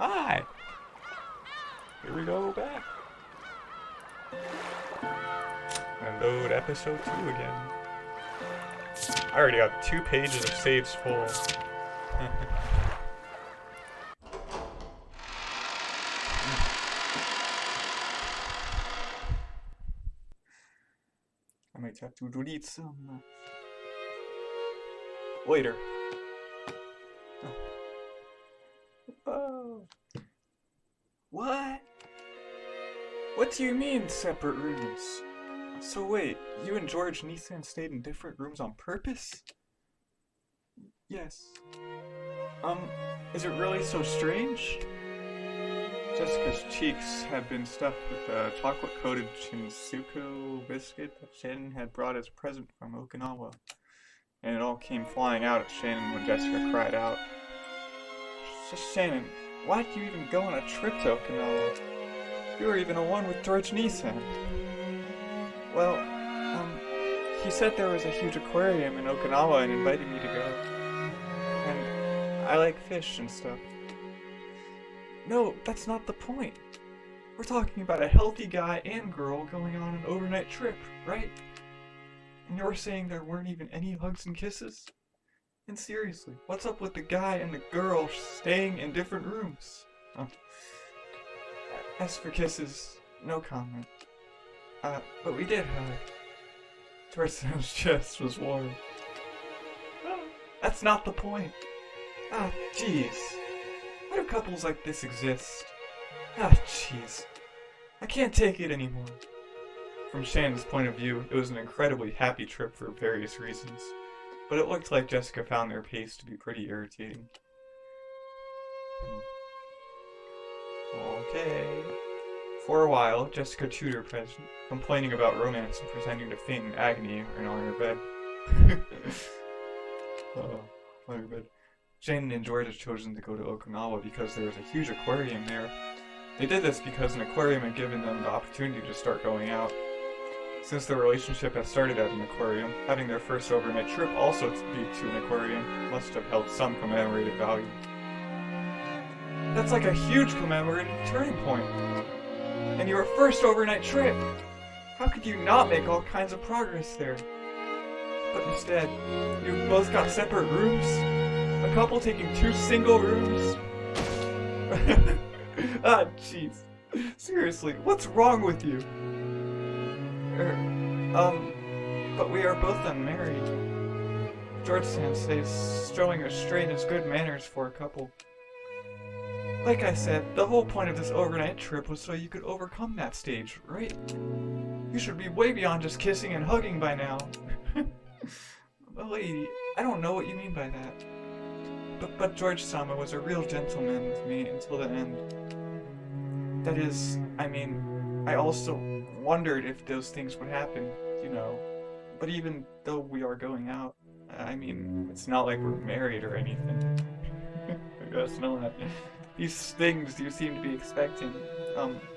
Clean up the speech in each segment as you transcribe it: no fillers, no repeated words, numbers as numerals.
Hi! Here we go back. And load episode 2 again. I already got 2 pages of saves full. I might have to delete some later. Oh. What? What do you mean, separate rooms? So wait, you and George and Ethan stayed in different rooms on purpose? Yes. Is it really so strange? Jessica's cheeks had been stuffed with a chocolate-coated Shinsuko biscuit that Shannon had brought as a present from Okinawa. And it all came flying out at Shannon when Jessica cried out. Shannon, why did you even go on a trip to Okinawa? You were even alone with George Nissan. Well, he said there was a huge aquarium in Okinawa and invited me to go. And I like fish and stuff. No, that's not the point. We're talking about a healthy guy and girl going on an overnight trip, right? And you're saying there weren't even any hugs and kisses? And seriously, what's up with the guy and the girl staying in different rooms? As for kisses, no comment. But we did hug. Torsten's chest was warm. That's not the point. Jeez. Why do couples like this exist? Jeez. I can't take it anymore. From Shannon's point of view, it was an incredibly happy trip for various reasons, but it looked like Jessica found their pace to be pretty irritating. Okay. For a while, Jessica chewed her present, complaining about romance and pretending to faint in agony on her bed. On her bed. Shannon and George had chosen to go to Okinawa because there was a huge aquarium there. They did this because an aquarium had given them the opportunity to start going out. Since their relationship had started at an aquarium, having their first overnight trip also to an aquarium must have held some commemorative value. That's like a huge commemorative turning point. And your first overnight trip! How could you not make all kinds of progress there? But instead, you both got separate rooms? A couple taking 2 single rooms? Jeez. Seriously, what's wrong with you? But we are both unmarried. George-san says showing restraint is good manners for a couple. Like I said, the whole point of this overnight trip was so you could overcome that stage, right? You should be way beyond just kissing and hugging by now. Lady, I don't know what you mean by that. But George-sama was a real gentleman with me until the end. That is, I also wondered if those things would happen, you know. But even though we are going out, it's not like we're married or anything. I guess not. These things you seem to be expecting,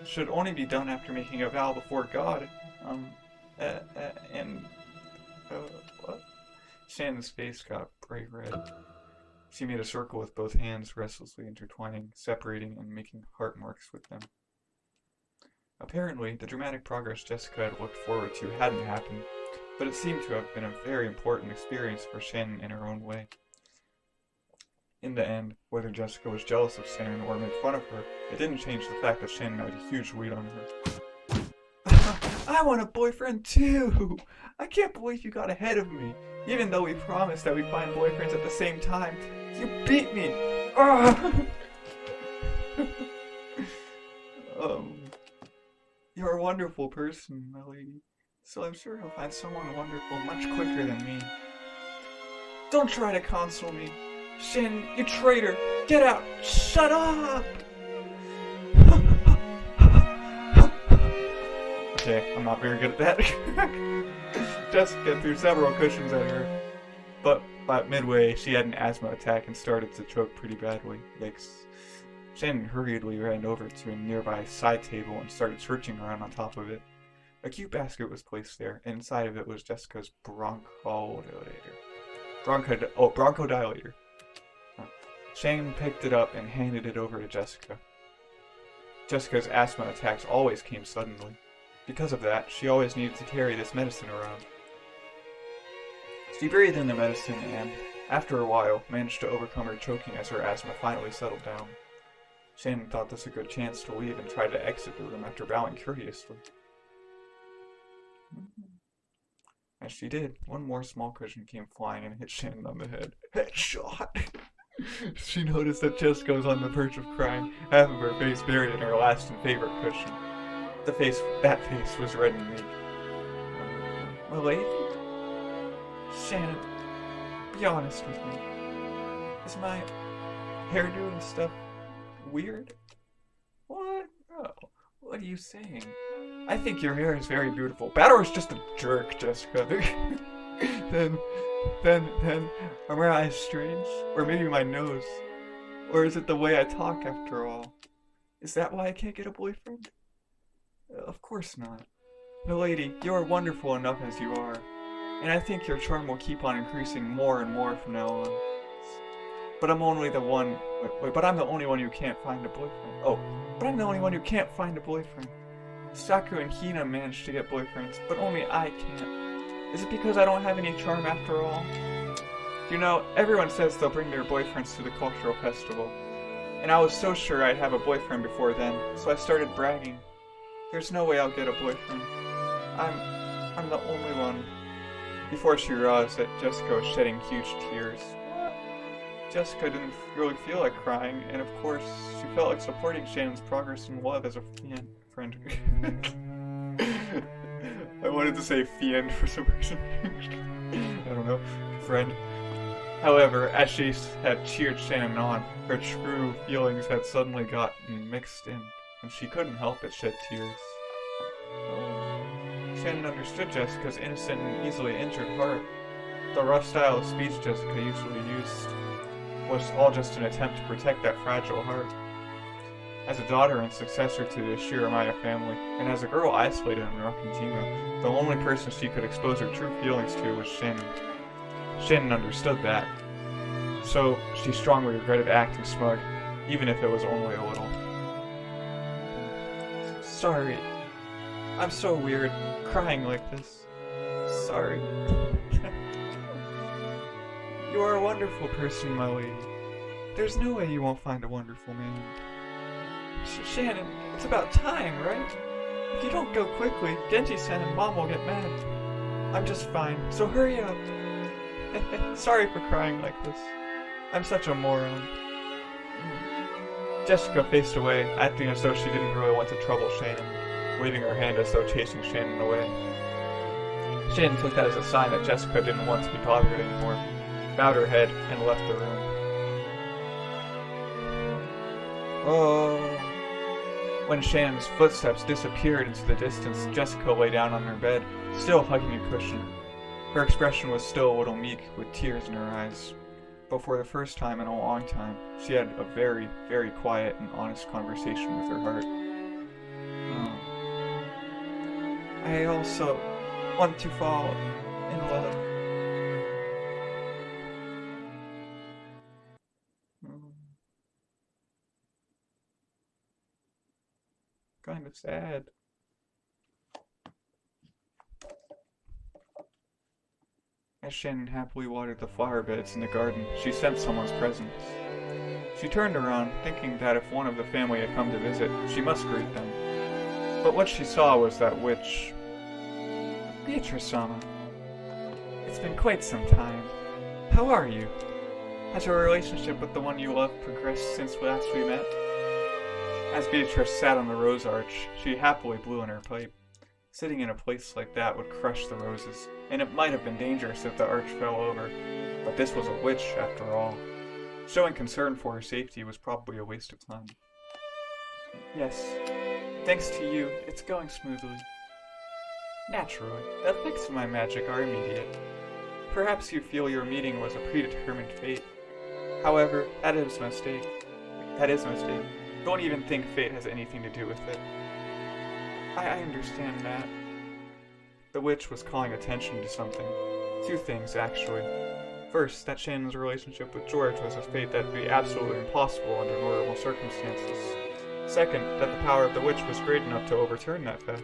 should only be done after making a vow before God. What? Shannon's face got bright red. She made a circle with both hands, restlessly intertwining, separating, and making heart marks with them. Apparently, the dramatic progress Jessica had looked forward to hadn't happened, but it seemed to have been a very important experience for Shannon in her own way. In the end, whether Jessica was jealous of Shannon or made fun of her, it didn't change the fact that Shannon had a huge weight on her. I want a boyfriend too! I can't believe you got ahead of me. Even though we promised that we'd find boyfriends at the same time, you beat me! You're a wonderful person, my lady. So I'm sure you'll find someone wonderful much quicker than me. Don't try to console me. Shannon, you traitor! Get out! Shut up! Okay, I'm not very good at that. Jessica threw several cushions at her, but by midway, she had an asthma attack and started to choke pretty badly. Yikes. Shannon hurriedly ran over to a nearby side table and started searching around on top of it. A cute basket was placed there, and inside of it was Jessica's bronchodilator. Bronchodilator. Shane picked it up and handed it over to Jessica. Jessica's asthma attacks always came suddenly. Because of that, she always needed to carry this medicine around. She breathed in the medicine and, after a while, managed to overcome her choking as her asthma finally settled down. Shannon thought this a good chance to leave and tried to exit the room after bowing courteously. As she did, one more small cushion came flying and hit Shannon on the head. Headshot! She noticed that Jessica was on the verge of crying, half of her face buried in her last and favorite cushion. That face was red and weak. My lady? Shannon, be honest with me. Is my hairdo and stuff weird? What? Oh, what are you saying? I think your hair is very beautiful. Batter's just a jerk, Jessica. then, are my eyes strange? Or maybe my nose? Or is it the way I talk after all? Is that why I can't get a boyfriend? Of course not. Milady, you are wonderful enough as you are. And I think your charm will keep on increasing more and more from now on. But I'm only the one... But I'm the only one who can't find a boyfriend. Oh, but I'm the only one who can't find a boyfriend. Saku and Hina managed to get boyfriends, but only I can't. Is it because I don't have any charm after all? You know, everyone says they'll bring their boyfriends to the cultural festival. And I was so sure I'd have a boyfriend before then, so I started bragging. There's no way I'll get a boyfriend. I'm the only one. Before she realized that Jessica was shedding huge tears. Jessica didn't really feel like crying, and of course, she felt like supporting Shannon's progress in love as a friend. I wanted to say fiend for some reason. I don't know. Friend. However, as she had cheered Shannon on, her true feelings had suddenly gotten mixed in, and she couldn't help but shed tears. Shannon understood Jessica's innocent and easily injured heart. The rough style of speech Jessica usually used was all just an attempt to protect that fragile heart. As a daughter and successor to the Shiramaya family, and as a girl isolated in Rakantima, the only person she could expose her true feelings to was Shannon. Shannon understood that, so she strongly regretted acting smug, even if it was only a little. Sorry. I'm so weird, crying like this. Sorry. You are a wonderful person, my lady. There's no way you won't find a wonderful man. Shannon, it's about time, right? If you don't go quickly, Genji-san and Mom will get mad. I'm just fine, so hurry up. Sorry for crying like this. I'm such a moron. Jessica faced away, acting as though she didn't really want to trouble Shannon, waving her hand as though chasing Shannon away. Shannon took that as a sign that Jessica didn't want to be bothered anymore, bowed her head, and left the room. Oh. When Shannon's footsteps disappeared into the distance, Jessica lay down on her bed, still hugging a cushion. Her expression was still a little meek, with tears in her eyes. But for the first time in a long time, she had a very, very quiet and honest conversation with her heart. I also want to fall in love. Kind of sad. As Shannon happily watered the flower beds in the garden, she sensed someone's presence. She turned around, thinking that if one of the family had come to visit, she must greet them. But what she saw was that witch. Beatrice-sama. It's been quite some time. How are you? Has your relationship with the one you love progressed since last we met? As Beatrice sat on the rose arch, she happily blew in her pipe. Sitting in a place like that would crush the roses, and it might have been dangerous if the arch fell over. But this was a witch, after all. Showing concern for her safety was probably a waste of time. Yes, thanks to you, it's going smoothly. Naturally, the effects of my magic are immediate. Perhaps you feel your meeting was a predetermined fate. However, that is a mistake. Don't even think fate has anything to do with it. I understand that. The witch was calling attention to something. Two things, actually. First, that Shannon's relationship with George was a fate that would be absolutely impossible under normal circumstances. Second, that the power of the witch was great enough to overturn that fact.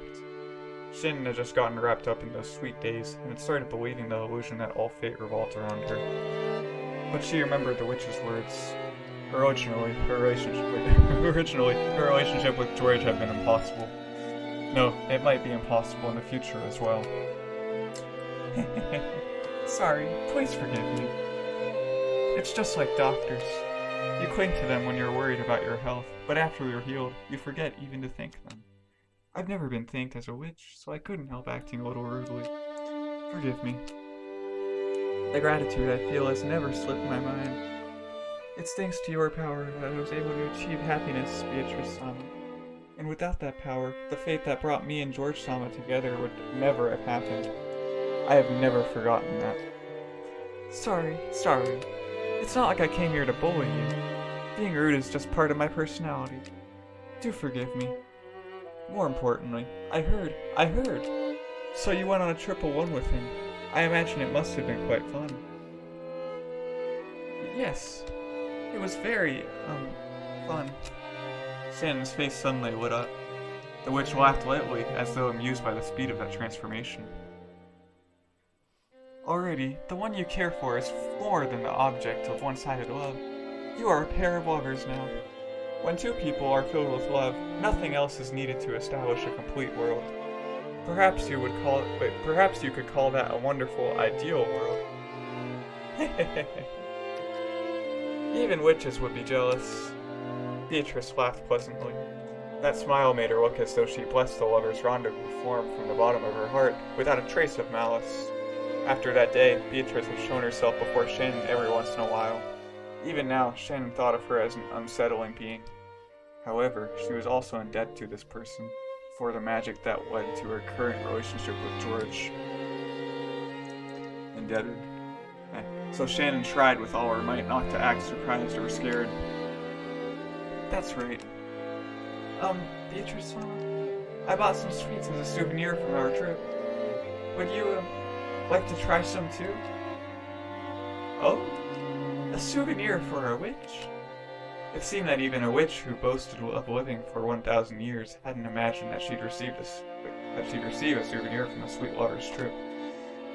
Shannon had just gotten wrapped up in those sweet days, and had started believing the illusion that all fate revolved around her. But she remembered the witch's words. Originally, her relationship with George had been impossible. No, it might be impossible in the future as well. Sorry, please forgive me. It's just like doctors. You cling to them when you're worried about your health, but after you're healed, you forget even to thank them. I've never been thanked as a witch, so I couldn't help acting a little rudely. Forgive me. The gratitude I feel has never slipped my mind. It's thanks to your power that I was able to achieve happiness, Beatrice Sama. And without that power, the fate that brought me and George Sama together would never have happened. I have never forgotten that. Sorry. It's not like I came here to bully you. Being rude is just part of my personality. Do forgive me. More importantly, I heard. So you went on a triple one with him. I imagine it must have been quite fun. Yes. It was very, fun. Shannon's face suddenly lit up. The witch laughed lightly, as though amused by the speed of that transformation. Already, the one you care for is more than the object of one-sided love. You are a pair of lovers now. When two people are filled with love, nothing else is needed to establish a complete world. Perhaps you could call that a wonderful, ideal world. Even witches would be jealous. Beatrice laughed pleasantly. That smile made her look as though she blessed the lovers' rendezvous formed from the bottom of her heart, without a trace of malice. After that day, Beatrice had shown herself before Shannon every once in a while. Even now, Shannon thought of her as an unsettling being. However, she was also indebted to this person, for the magic that led to her current relationship with George. Indebted? So Shannon tried with all her might not to act surprised or scared. That's right. Beatrice, I bought some sweets as a souvenir from our trip. Would you, like to try some too? Oh? A souvenir for a witch? It seemed that even a witch who boasted of living for 1,000 years hadn't imagined that she'd receive a souvenir from the sweet lover's trip.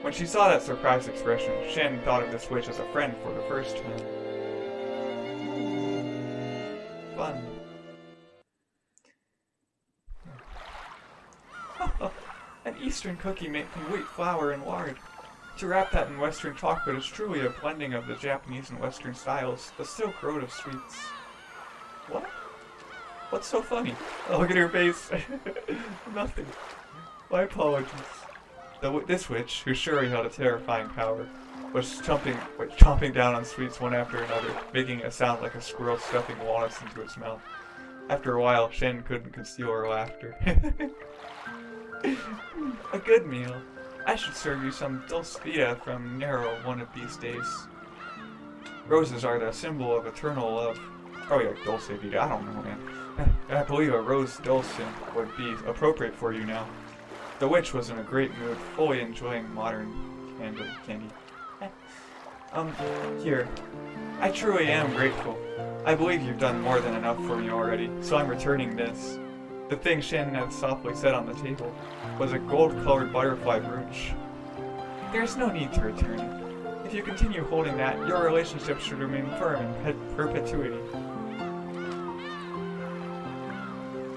When she saw that surprised expression, Shannon thought of this witch as a friend for the first time. Fun. An Eastern cookie made from wheat flour and lard. To wrap that in Western chocolate is truly a blending of the Japanese and Western styles, the Silk Road of sweets. What? What's so funny? Oh, look at her face. Nothing. My apologies. This witch, who surely held a terrifying power, was chomping down on sweets one after another, making it sound like a squirrel stuffing walnuts into its mouth. After a while, Shannon couldn't conceal her laughter. A good meal. I should serve you some dulce vita from Nero one of these days. Roses are the symbol of eternal love. Probably like dulce vita, I don't know, man. I believe a rose dulce would be appropriate for you now. The witch was in a great mood, fully enjoying modern candy. Here. I truly am grateful. I believe you've done more than enough for me already, so I'm returning this. The thing Shannon had softly set on the table was a gold-colored butterfly brooch. There's no need to return it. If you continue holding that, your relationship should remain firm in perpetuity.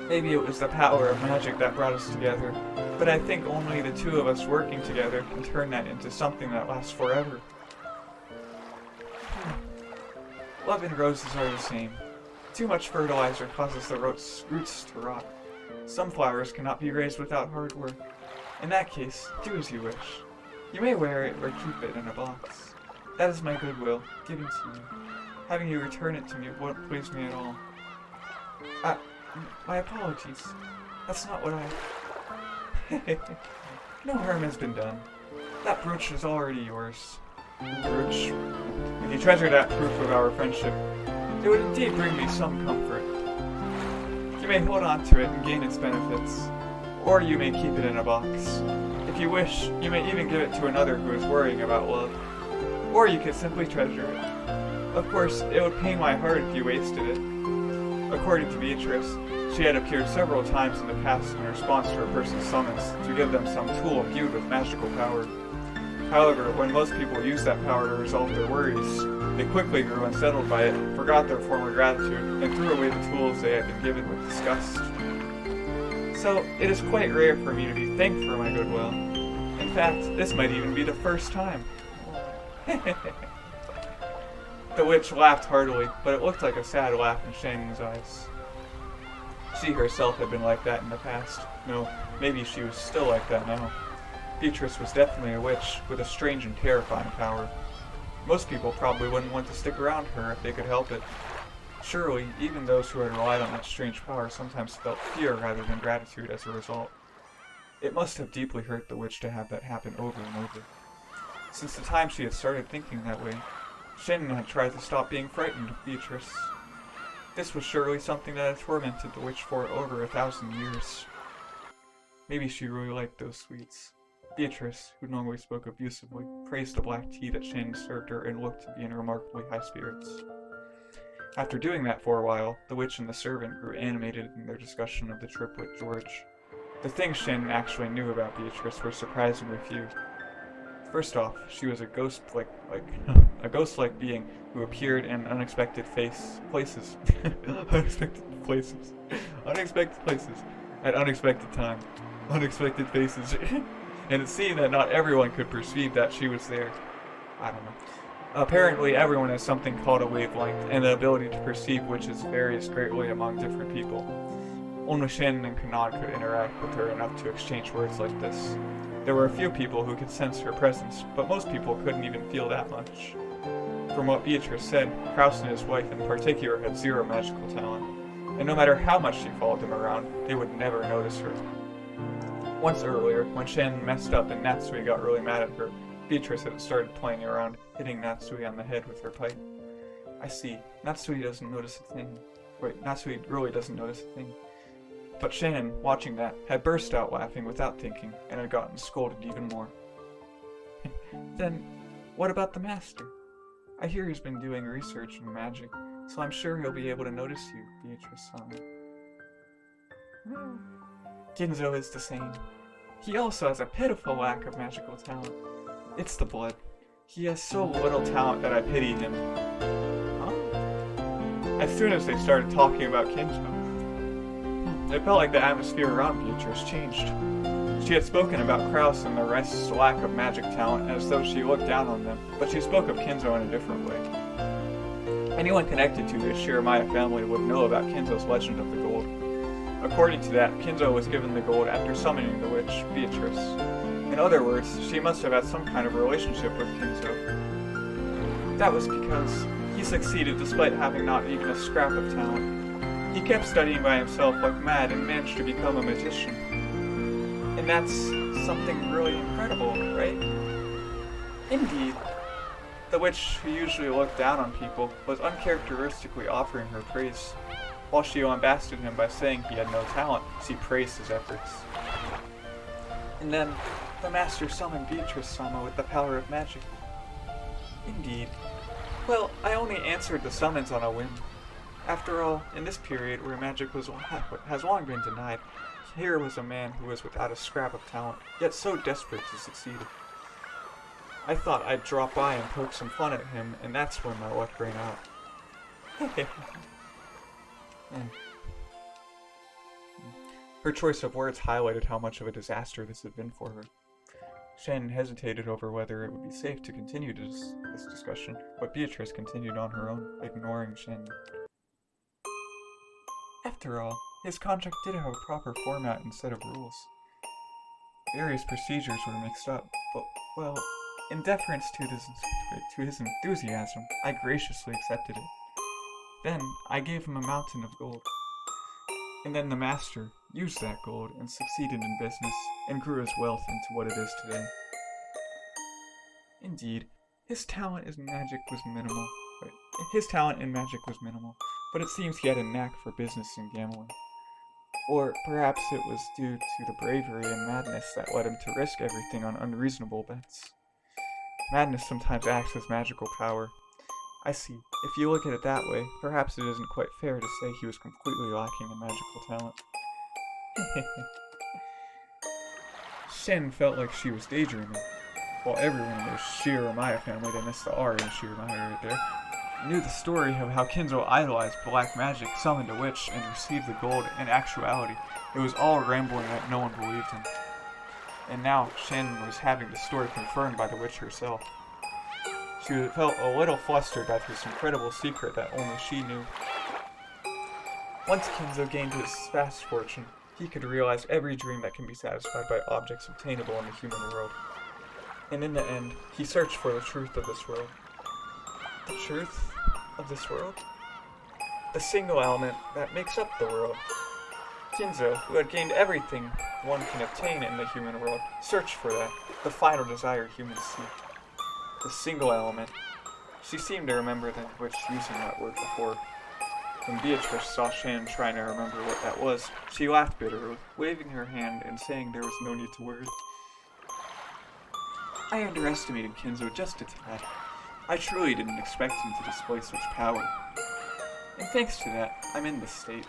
Maybe it was the power of magic that brought us together, but I think only the two of us working together can turn that into something that lasts forever. Love and roses are the same. Too much fertilizer causes the roots to rot. Some flowers cannot be raised without hard work. In that case, do as you wish. You may wear it or keep it in a box. That is my goodwill, given to you. Having you return it to me won't please me at all. My apologies. That's not what I... No harm has been done. That brooch is already yours. Brooch? If you treasure that proof of our friendship, it would indeed bring me some comfort. You may hold on to it and gain its benefits, or you may keep it in a box. If you wish, you may even give it to another who is worrying about love. or you could simply treasure it. Of course, it would pain my heart if you wasted it. According to Beatrice, she had appeared several times in the past in response to a person's summons to give them some tool imbued with magical power. However, when most people used that power to resolve their worries, they quickly grew unsettled by it, forgot their former gratitude, and threw away the tools they had been given with disgust. So, it is quite rare for me to be thanked for my goodwill. In fact, this might even be the first time. The witch laughed heartily, but it looked like a sad laugh in Shannon's eyes. She herself had been like that in the past. No, maybe she was still like that now. Beatrice was definitely a witch, with a strange and terrifying power. Most people probably wouldn't want to stick around her if they could help it. Surely, even those who had relied on that strange power sometimes felt fear rather than gratitude as a result. It must have deeply hurt the witch to have that happen over and over. Since the time she had started thinking that way, Shannon had tried to stop being frightened of Beatrice. This was surely something that had tormented the witch for over 1,000 years. Maybe she really liked those sweets. Beatrice, who normally spoke abusively, praised the black tea that Shannon served her and looked to be in remarkably high spirits. After doing that for a while, the witch and the servant grew animated in their discussion of the trip with George. The things Shannon actually knew about Beatrice were surprisingly few. First off, she was a ghost-like being who appeared in unexpected places, at unexpected time, unexpected faces, and it seemed that not everyone could perceive that she was there. I don't know. Apparently, everyone has something called a wavelength, and the ability to perceive witches varies greatly among different people. Only Shannon and Kanad could interact with her enough to exchange words like this. There were a few people who could sense her presence, but most people couldn't even feel that much. From what Beatrice said, Kraus and his wife in particular had zero magical talent, and no matter how much she followed them around, they would never notice her. Once earlier, when Shannon messed up and Natsui got really mad at her, Beatrice had started playing around, hitting Natsui on the head with her pipe. I see. Natsui doesn't notice a thing. Wait, Natsui really doesn't notice a thing. But Shannon, watching that, had burst out laughing without thinking, and had gotten scolded even more. Then, what about the master? I hear he's been doing research in magic, so I'm sure he'll be able to notice you, Beatrice-san. Ginzo is the same. He also has a pitiful lack of magical talent. It's the blood. He has so little talent that I pity him. Huh? As soon as they started talking about Kinzo, it felt like the atmosphere around Beatrice changed. She had spoken about Kraus and the rest's lack of magic talent as though she looked down on them, but she spoke of Kinzo in a different way. Anyone connected to the Shiramaya family would know about Kinzo's legend of the gold. According to that, Kinzo was given the gold after summoning the witch, Beatrice. In other words, she must have had some kind of relationship with Kinzo. That was because he succeeded despite having not even a scrap of talent. He kept studying by himself like mad and managed to become a magician. And that's something really incredible, right? Indeed. The witch, who usually looked down on people, was uncharacteristically offering her praise. While she lambasted him by saying he had no talent, she praised his efforts. And then, the master summoned Beatrice-sama with the power of magic. Indeed. Well, I only answered the summons on a whim. After all, in this period where magic has long been denied, here was a man who was without a scrap of talent, yet so desperate to succeed. I thought I'd drop by and poke some fun at him, and that's when my luck ran out. Her choice of words highlighted how much of a disaster this had been for her. Shannon hesitated over whether it would be safe to continue this discussion, but Beatrice continued on her own, ignoring Shannon. After all, his contract did have a proper format and set of rules. Various procedures were mixed up, but, well, in deference to his enthusiasm, I graciously accepted it. Then, I gave him a mountain of gold. And then the master used that gold and succeeded in business, and grew his wealth into what it is today. Indeed, his talent in magic was minimal, but it seems he had a knack for business and gambling. Or perhaps it was due to the bravery and madness that led him to risk everything on unreasonable bets. Madness sometimes acts as magical power. I see. If you look at it that way, perhaps it isn't quite fair to say he was completely lacking in magical talent. Shen felt like she was daydreaming. While everyone in the Shiramaya family, they missed the R in Shiramaya right there, knew the story of how Kinzo idolized black magic, summoned a witch, and received the gold. In actuality, it was all rambling that no one believed him. And now, Shen was having the story confirmed by the witch herself. She felt a little flustered by this incredible secret that only she knew. Once Kinzo gained his vast fortune, he could realize every dream that can be satisfied by objects obtainable in the human world. And in the end, he searched for the truth of this world. The truth of this world? The single element that makes up the world. Kinzo, who had gained everything one can obtain in the human world, searched for that, the final desire humans seek. The single element. She seemed to remember the witch using that word before. When Beatrice saw Shan trying to remember what that was, she laughed bitterly, waving her hand and saying there was no need to worry. I underestimated Kinzo just a tad. I truly didn't expect him to display such power. And thanks to that, I'm in this state.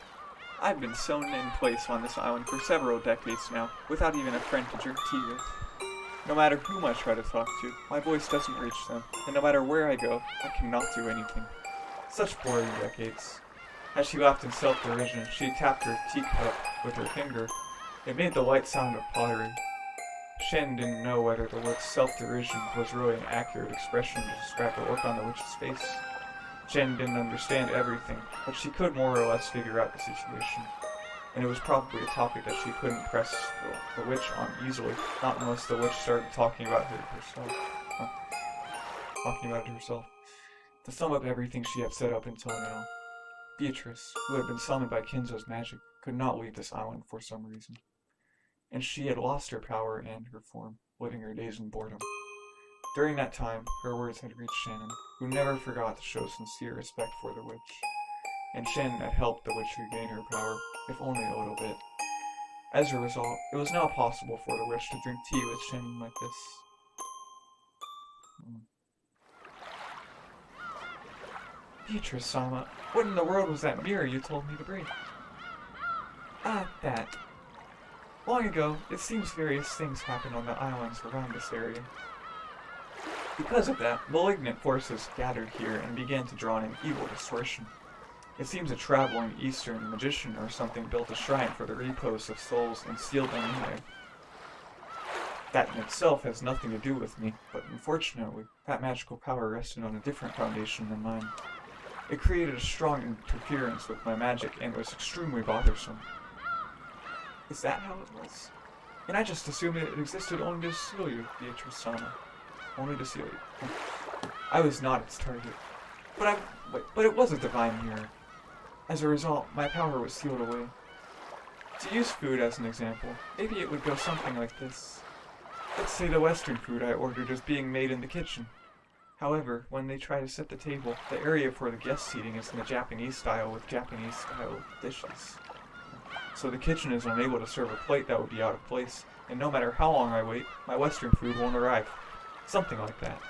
I've been sewn in place on this island for several decades now, without even a friend to drink tea with. No matter whom I try to talk to, my voice doesn't reach them, and no matter where I go, I cannot do anything. Such boring decades. As she laughed in self-derision, she tapped her teacup with her finger. It made the light sound of pottery. Shen didn't know whether the word self-derision was really an accurate expression to describe the look on the witch's face. Shen didn't understand everything, but she could more or less figure out the situation. And it was probably a topic that she couldn't press the witch on easily, not unless the witch started talking about herself. To sum up everything she had said up until now, Beatrice, who had been summoned by Kinzo's magic, could not leave this island for some reason. And she had lost her power and her form, living her days in boredom. During that time, her words had reached Shannon, who never forgot to show sincere respect for the witch. And Shannon had helped the witch regain her power, if only a little bit. As a result, it was now possible for the witch to drink tea with Shannon like this. Beatrice-sama, what in the world was that mirror you told me to bring? Ah, that. Long ago, it seems various things happened on the islands around this area. Because of that, malignant forces gathered here and began to draw in evil distortion. It seems a traveling Eastern magician or something built a shrine for the repose of souls and sealed them in there. That in itself has nothing to do with me, but unfortunately, that magical power rested on a different foundation than mine. It created a strong interference with my magic and was extremely bothersome. Is that how it was? And I just assumed it existed only to seal you, Beatrice-sama. Only to seal you. I was not its target. But it was a divine mirror. As a result, my power was sealed away. To use food as an example, maybe it would go something like this. Let's say the Western food I ordered is being made in the kitchen. However, when they try to set the table, the area for the guest seating is in the Japanese style with Japanese style dishes. So the kitchen is unable to serve a plate that would be out of place, and no matter how long I wait, my Western food won't arrive. Something like that.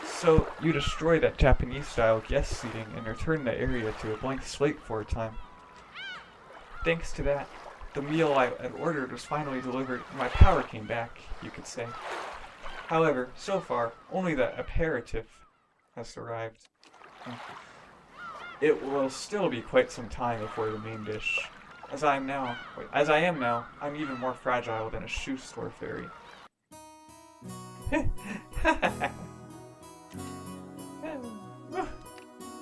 So, you destroy that Japanese-style guest seating and return the area to a blank slate for a time. Thanks to that, the meal I had ordered was finally delivered and my power came back, you could say. However, so far, only the aperitif has arrived. It will still be quite some time before the main dish. As I am now, I'm even more fragile than a shoe store fairy.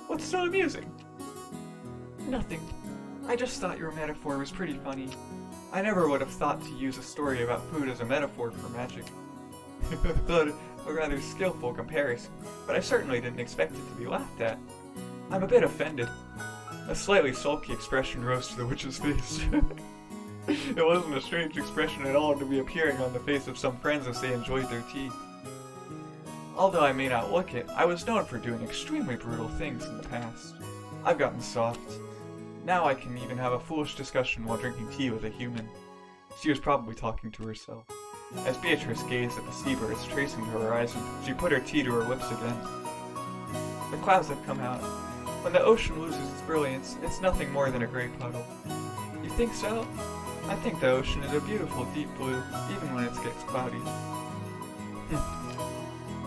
What's so amusing? Nothing. I just thought your metaphor was pretty funny. I never would have thought to use a story about food as a metaphor for magic. I thought it a rather skillful comparison, but I certainly didn't expect it to be laughed at. I'm a bit offended. A slightly sulky expression rose to the witch's face. It wasn't a strange expression at all to be appearing on the face of some friends as they enjoyed their tea. Although I may not look it, I was known for doing extremely brutal things in the past. I've gotten soft. Now I can even have a foolish discussion while drinking tea with a human. She was probably talking to herself. As Beatrice gazed at the seabirds tracing the horizon, she put her tea to her lips again. The clouds have come out. When the ocean loses its brilliance, it's nothing more than a gray puddle. You think so? I think the ocean is a beautiful deep blue, even when it gets cloudy.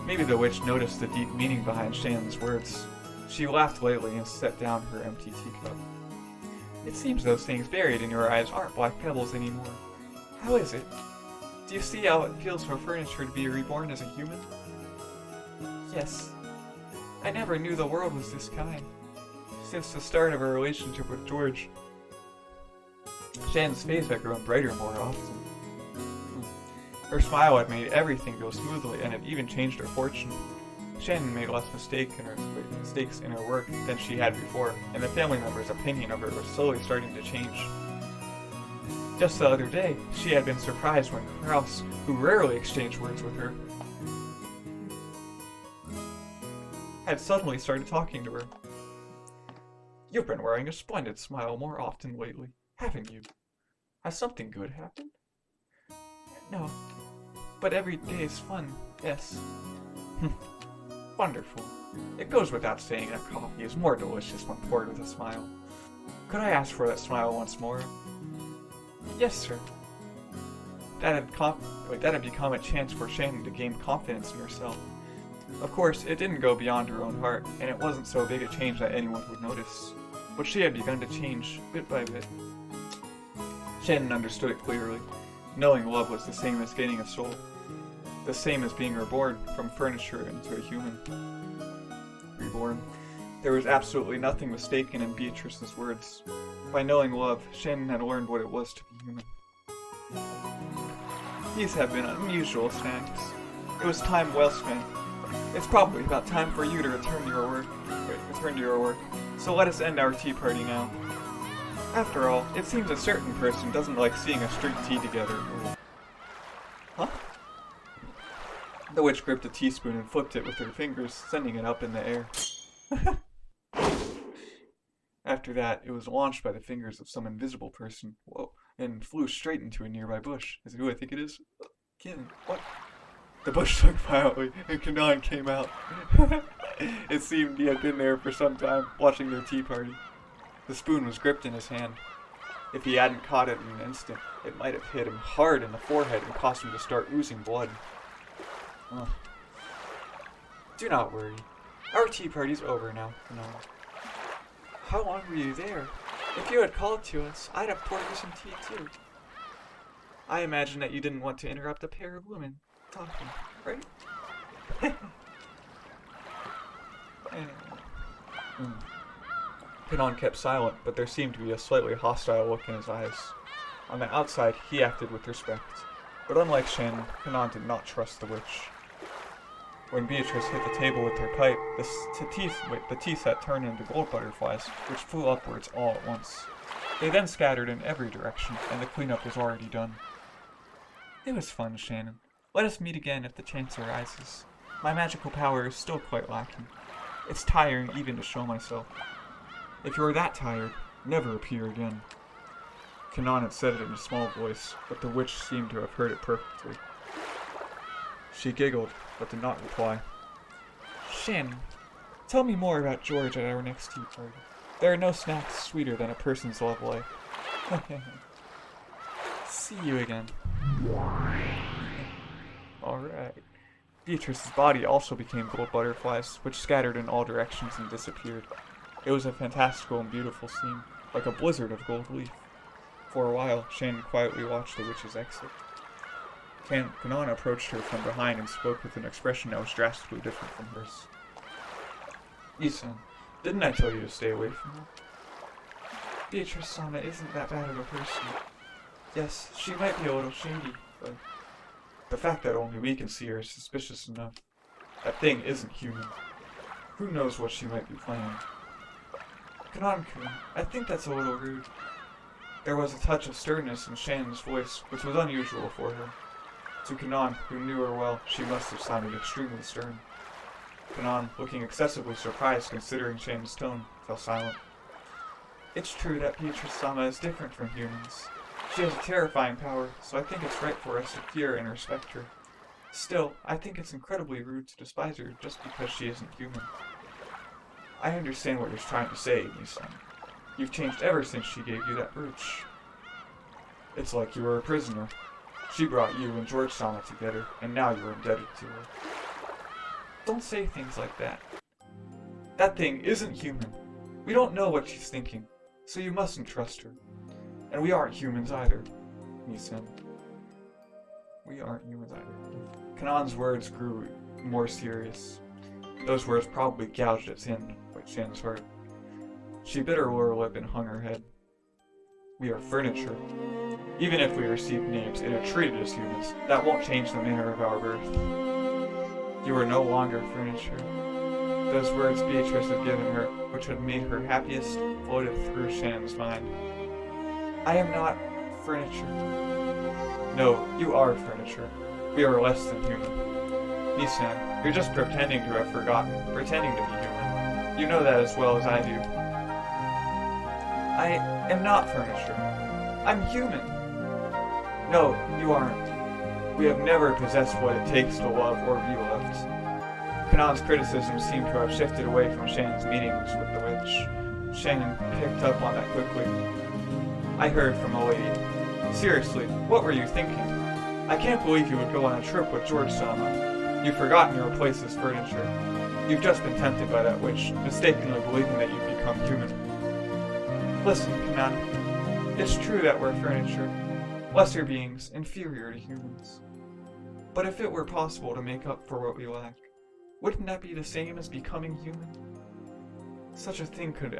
Maybe the witch noticed the deep meaning behind Shannon's words. She laughed lightly and set down her empty teacup. It seems those things buried in your eyes aren't black pebbles anymore. How is it? Do you see how it feels for furniture to be reborn as a human? Yes. I never knew the world was this kind. Since the start of her relationship with George, Shannon's face had grown brighter more often. Her smile had made everything go smoothly, and had even changed her fortune. Shannon made less mistakes in her work than she had before, and the family members' opinion of her was slowly starting to change. Just the other day, she had been surprised when Kraus, who rarely exchanged words with her, had suddenly started talking to her. You've been wearing a splendid smile more often lately, haven't you? Has something good happened? No, but every day is fun, yes. Wonderful. It goes without saying that coffee is more delicious when poured with a smile. Could I ask for that smile once more? Yes, sir. That had become a chance for Shannon to gain confidence in herself. Of course, it didn't go beyond her own heart, and it wasn't so big a change that anyone would notice. But she had begun to change, bit by bit. Shannon understood it clearly. Knowing love was the same as gaining a soul. The same as being reborn from furniture into a human. Reborn. There was absolutely nothing mistaken in Beatrice's words. By knowing love, Shannon had learned what it was to be human. These have been unusual snacks. It was time well spent. It's probably about time for you to return to your work. So let us end our tea party now. After all, it seems a certain person doesn't like seeing us drink tea together. Huh? The witch gripped a teaspoon and flipped it with her fingers, sending it up in the air. After that, it was launched by the fingers of some invisible person, and flew straight into a nearby bush. Is it who I think it is? Ken, what? The bush shook violently, and Kanan came out. It seemed he had been there for some time, watching their tea party. The spoon was gripped in his hand. If he hadn't caught it in an instant, it might have hit him hard in the forehead and caused him to start oozing blood. Oh. Do not worry. Our tea party's over now, Kanan. How long were you there? If you had called to us, I'd have poured you some tea too. I imagine that you didn't want to interrupt a pair of women talking, right? Kanan kept silent, but there seemed to be a slightly hostile look in his eyes. On the outside, he acted with respect, but unlike Shannon, Kanan did not trust the witch. When Beatrice hit the table with her pipe, the tea set turned into gold butterflies, which flew upwards all at once. They then scattered in every direction, and the cleanup was already done. It was fun, Shannon. Let us meet again if the chance arises. My magical power is still quite lacking. It's tiring even to show myself. If you are that tired, never appear again. Kanan had said it in a small voice, but the witch seemed to have heard it perfectly. She giggled, but did not reply. Shannon, tell me more about George at our next tea party. There are no snacks sweeter than a person's love life. See you again. Alright. Beatrice's body also became gold butterflies, which scattered in all directions and disappeared. It was a fantastical and beautiful scene, like a blizzard of gold leaf. For a while, Shannon quietly watched the witch's exit. Kanan approached her from behind and spoke with an expression that was drastically different from hers. Isan, didn't I tell you to stay away from her? Beatrice-sama isn't that bad of a person. Yes, she might be a little shady, but the fact that only we can see her is suspicious enough. That thing isn't human. Who knows what she might be planning? Kanan-kun, I think that's a little rude. There was a touch of sternness in Shannon's voice, which was unusual for her. To Kanan, who knew her well, she must have sounded extremely stern. Kanan, looking excessively surprised considering Shannon's tone, fell silent. It's true that Beatrice-sama is different from humans. She has a terrifying power, so I think it's right for us to fear and respect her. Still, I think it's incredibly rude to despise her just because she isn't human. I understand what you're trying to say, Nisan. You've changed ever since she gave you that brooch. It's like you were a prisoner. She brought you and George Sama together, and now you're indebted to her. Don't say things like that. That thing isn't human. We don't know what she's thinking, so you mustn't trust her. And we aren't humans either, Nisan. We aren't humans either. Kanan's words grew more serious. Those words probably gouged its end, like Shan's heart. She bit her lower lip and hung her head. We are furniture. Even if we receive names and are treated as humans, that won't change the manner of our birth. You are no longer furniture. Those words Beatrice had given her, which had made her happiest, floated through Shan's mind. I am not furniture. No, you are furniture. We are less than human. Nisan, you're just pretending to have forgotten, pretending to be human. You know that as well as I do. I am not furniture. I'm human. No, you aren't. We have never possessed what it takes to love or be loved. Kanan's criticism seemed to have shifted away from Shan's meetings with the witch. Shan picked up on that quickly. I heard from a lady. Seriously, what were you thinking? I can't believe you would go on a trip with George Sama. You've forgotten your place as furniture. You've just been tempted by that witch, mistakenly believing that you've become human. Listen, Kanan. It's true that we're furniture. Lesser beings, inferior to humans. But if it were possible to make up for what we lack, wouldn't that be the same as becoming human? Such a thing could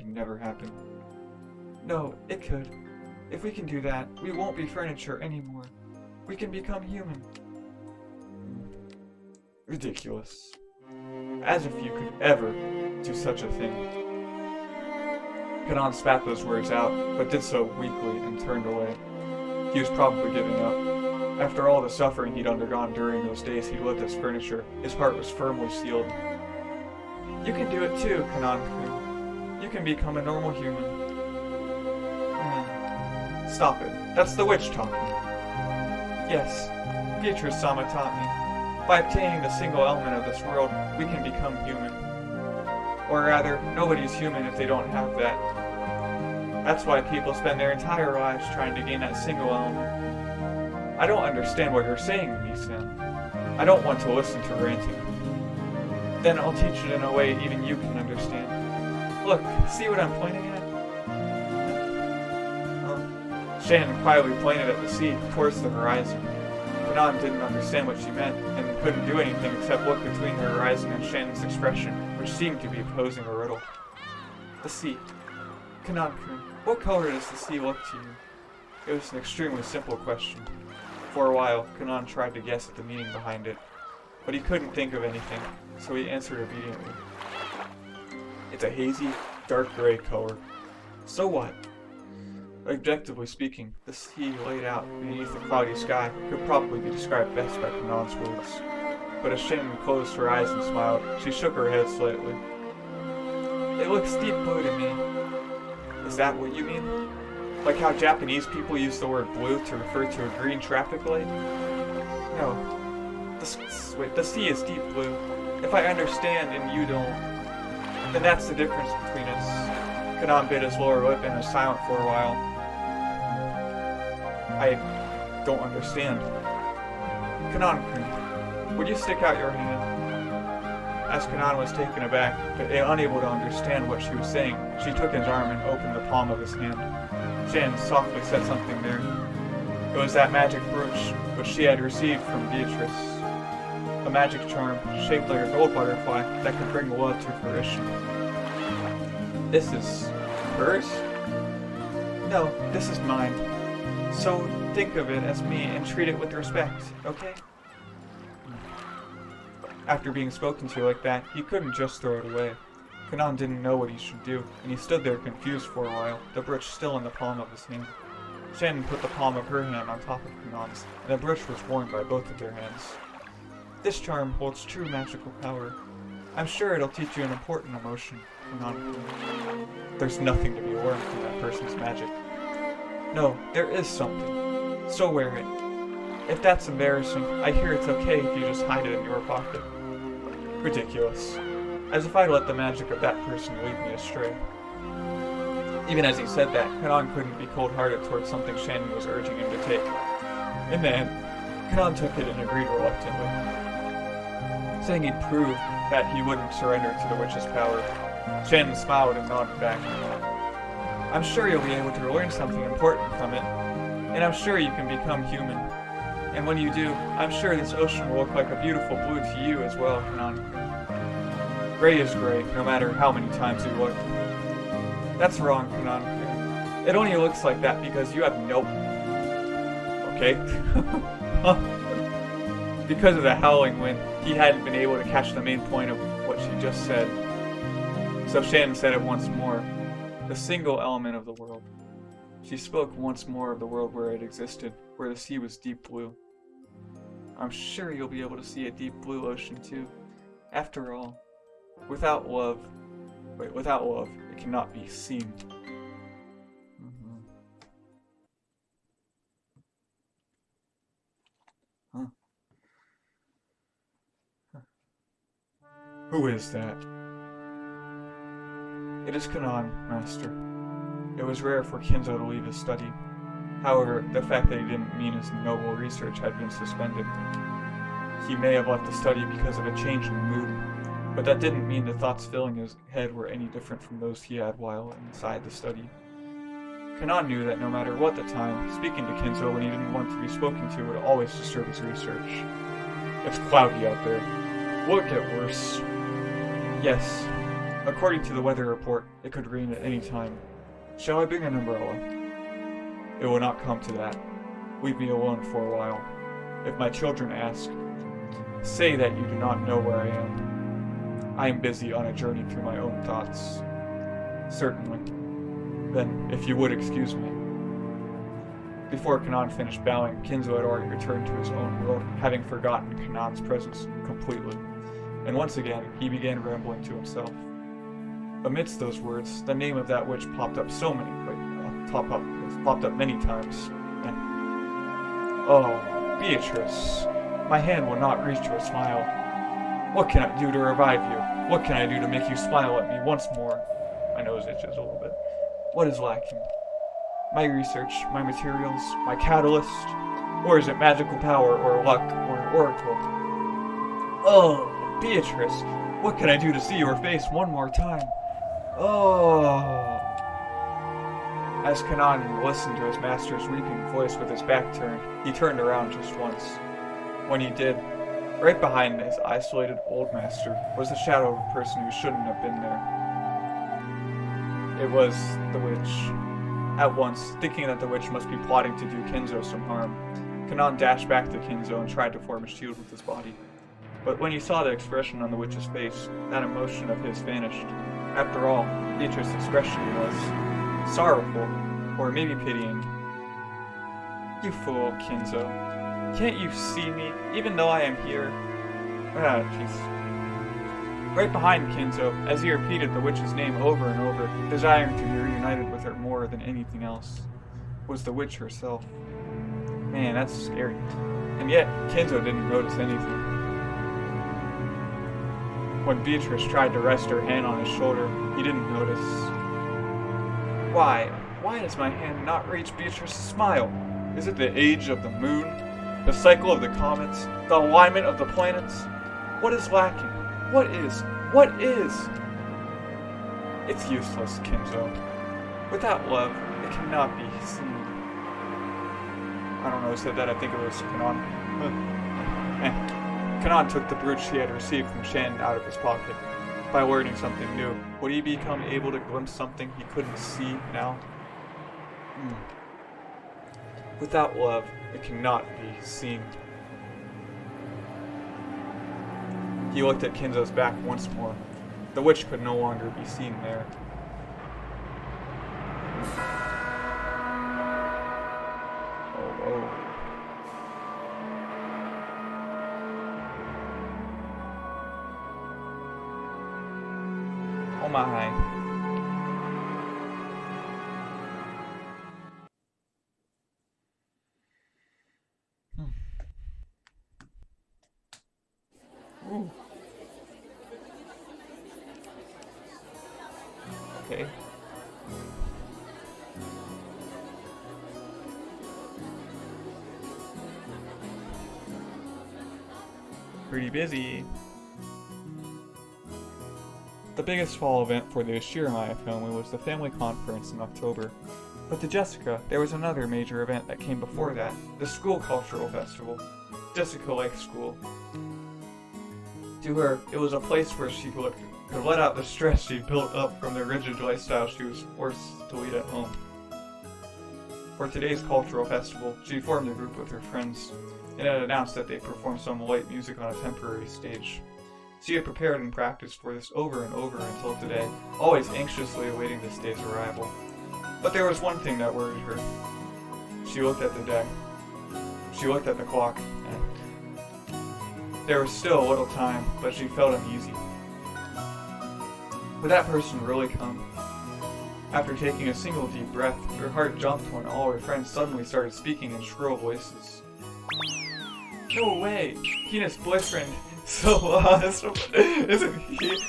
never happen. No, it could. If we can do that, we won't be furniture anymore. We can become human. Ridiculous. As if you could ever do such a thing. Kanan spat those words out, but did so weakly and turned away. He was probably giving up. After all the suffering he'd undergone during those days he lived as furniture, his heart was firmly sealed. You can do it too, Kanan-kun. You can become a normal human. Stop it. That's the witch talking. Yes, Beatrice Sama taught me. By obtaining the single element of this world, we can become human. Or rather, nobody's human if they don't have that. That's why people spend their entire lives trying to gain that single element. I don't understand what you're saying, Nisan. I don't want to listen to ranting. Then I'll teach it in a way even you can understand. Look, see what I'm pointing at? Shan quietly pointed at the sea, towards the horizon. Kanan didn't understand what she meant, and couldn't do anything except look between the horizon and Shan's expression, which seemed to be posing a riddle. The sea. Kanan-kun, what color does the sea look to you? It was an extremely simple question. For a while, Kanan tried to guess at the meaning behind it, but he couldn't think of anything, so he answered obediently. It's a hazy, dark gray color. So what? Objectively speaking, the sea laid out beneath the cloudy sky could probably be described best by Kanan's words. But as Shannon closed her eyes and smiled, she shook her head slightly. It looks deep blue to me. Is that what you mean? Like how Japanese people use the word blue to refer to a green traffic light? No. The sea is deep blue. If I understand and you don't, then that's the difference between us. Kanan bit his lower lip and was silent for a while. I don't understand. Kanan-kun, would you stick out your hand? As Kanan was taken aback, but unable to understand what she was saying, she took his arm and opened the palm of his hand. Shan softly said something there. It was that magic brooch which she had received from Beatrice. A magic charm shaped like a gold butterfly that could bring love to fruition. This is hers? No, this is mine. So think of it as me and treat it with respect, okay? After being spoken to like that, he couldn't just throw it away. Kanan didn't know what he should do, and he stood there confused for a while, the brooch still in the palm of his hand. Shannon put the palm of her hand on top of Kanan's, and the brooch was worn by both of their hands. This charm holds true magical power. I'm sure it'll teach you an important emotion, Kanan. There's nothing to be learned from that person's magic. No, there is something. So wear it. If that's embarrassing, I hear it's okay if you just hide it in your pocket. Ridiculous. As if I'd let the magic of that person lead me astray. Even as he said that, Kanan couldn't be cold-hearted towards something Shannon was urging him to take. In the end, Kanan took it and agreed reluctantly, saying he'd prove that he wouldn't surrender to the witch's power. Shannon smiled and nodded back. I'm sure you'll be able to learn something important from it, and I'm sure you can become human. And when you do, I'm sure this ocean will look like a beautiful blue to you as well, Kanan. Gray is gray, no matter how many times you look. That's wrong, Kanan. It only looks like that because you have no... Okay. Because of the howling wind, he hadn't been able to catch the main point of what she just said. So Shannon said it once more. The single element of the world. She spoke once more of the world where it existed, where the sea was deep blue. I'm sure you'll be able to see a deep blue ocean too. After all, without love, it cannot be seen. Huh. Who is that? It is Kanan, Master. It was rare for Kinzo to leave his study. However, the fact that he didn't mean his noble research had been suspended. He may have left the study because of a change in mood, but that didn't mean the thoughts filling his head were any different from those he had while inside the study. Kanan knew that no matter what the time, speaking to Kinzo when he didn't want to be spoken to would always disturb his research. It's cloudy out there. Will it get worse? Yes. According to the weather report, it could rain at any time. Shall I bring an umbrella? It will not come to that. Leave me alone for a while. If my children ask, say that you do not know where I am. I am busy on a journey through my own thoughts. Certainly. Then, if you would excuse me. Before Kanan finished bowing, Kinzo had already returned to his own world, having forgotten Kanan's presence completely. And once again, he began rambling to himself. Amidst those words, the name of that witch popped up many times. Oh, Beatrice, my hand will not reach to a smile. What can I do to revive you? What can I do to make you smile at me once more? My nose itches a little bit. What is lacking? My research, my materials, my catalyst? Or is it magical power, or luck, or an oracle? Oh, Beatrice, what can I do to see your face one more time? Oh. As Kanan listened to his master's weeping voice with his back turned, he turned around just once. When he did, right behind his isolated old master was the shadow of a person who shouldn't have been there. It was the witch. At once, thinking that the witch must be plotting to do Kinzo some harm, Kanan dashed back to Kinzo and tried to form a shield with his body. But when he saw the expression on the witch's face, that emotion of his vanished. After all, Beatrice's expression was sorrowful, or maybe pitying. You fool, Kinzo. Can't you see me, even though I am here? Ah, jeez. Right behind Kinzo, as he repeated the witch's name over and over, desiring to be reunited with her more than anything else, was the witch herself. Man, that's scary. And yet, Kinzo didn't notice anything. When Beatrice tried to rest her hand on his shoulder, he didn't notice. Why does my hand not reach Beatrice's smile? Is it the age of the moon? The cycle of the comets? The alignment of the planets? What is lacking? What is? It's useless, Kinzo. Without love, it cannot be seen. I don't know who said that, I think it was Kanan. Kanan took the brooch he had received from Shannon out of his pocket. By learning something new, would he become able to glimpse something he couldn't see now? Without love, it cannot be seen. He looked at Kinzo's back once more. The witch could no longer be seen there. Oh. Oh my. Ooh. Okay. Pretty busy. The biggest fall event for the Shiramaya family was the family conference in October. But to Jessica, there was another major event that came before that, the school cultural festival. Jessica liked school. To her, it was a place where she could let out the stress she built up from the rigid lifestyle she was forced to lead at home. For today's cultural festival, she formed a group with her friends, and had announced that they perform some light music on a temporary stage. She had prepared and practiced for this over and over until today, always anxiously awaiting this day's arrival. But there was one thing that worried her. She looked at the day. She looked at the clock, and there was still a little time, but she felt uneasy. Would that person really come? After taking a single deep breath, her heart jumped when all her friends suddenly started speaking in shrill voices. No way! Hina's boyfriend! Isn't he?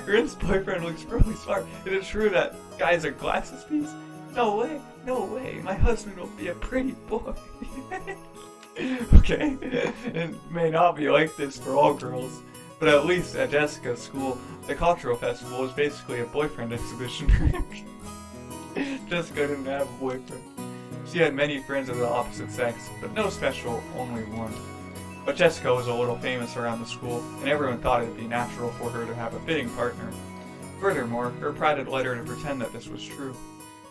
Rin's boyfriend looks really smart. Is it true that guys are glasses piece? No way, my husband will be a pretty boy. Okay, it may not be like this for all girls, but at least at Jessica's school, the cultural festival was basically a boyfriend exhibition. Jessica didn't have a boyfriend. She had many friends of the opposite sex, but no special, only one. But Jessica was a little famous around the school, and everyone thought it would be natural for her to have a fitting partner. Furthermore, her pride had led her to pretend that this was true.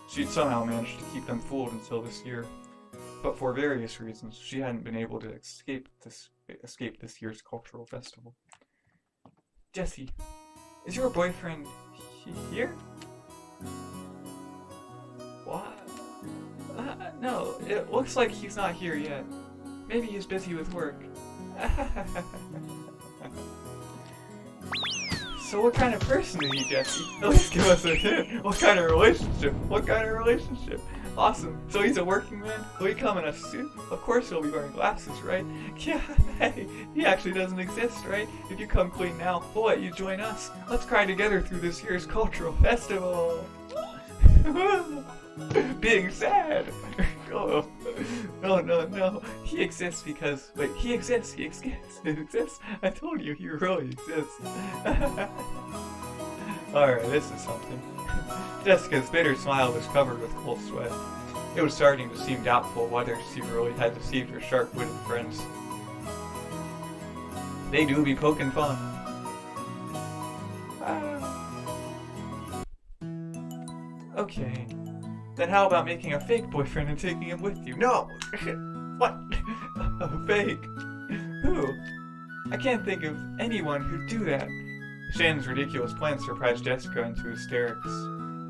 She'd somehow managed to keep them fooled until this year. But for various reasons, she hadn't been able to escape this year's cultural festival. Jessie, is your boyfriend here? What? No, it looks like he's not here yet. Maybe he's busy with work. So what kind of person is he, Jesse? At least give us a hint. What kind of relationship? Awesome. So he's a working man? Will he come in a suit? Of course he'll be wearing glasses, right? Yeah, hey, he actually doesn't exist, right? If you come clean now, we'll let you join us. Let's cry together through this year's cultural festival. Being sad. Oh, no. He exists because... Wait, he exists. I told you, he really exists. Alright, this is something. Jessica's bitter smile was covered with cold sweat. It was starting to seem doubtful whether she really had deceived her sharp-witted friends. They do be poking fun. Okay. Then how about making a fake boyfriend and taking him with you? No! What? Fake? Who? I can't think of anyone who'd do that. Shannon's ridiculous plan surprised Jessica into hysterics.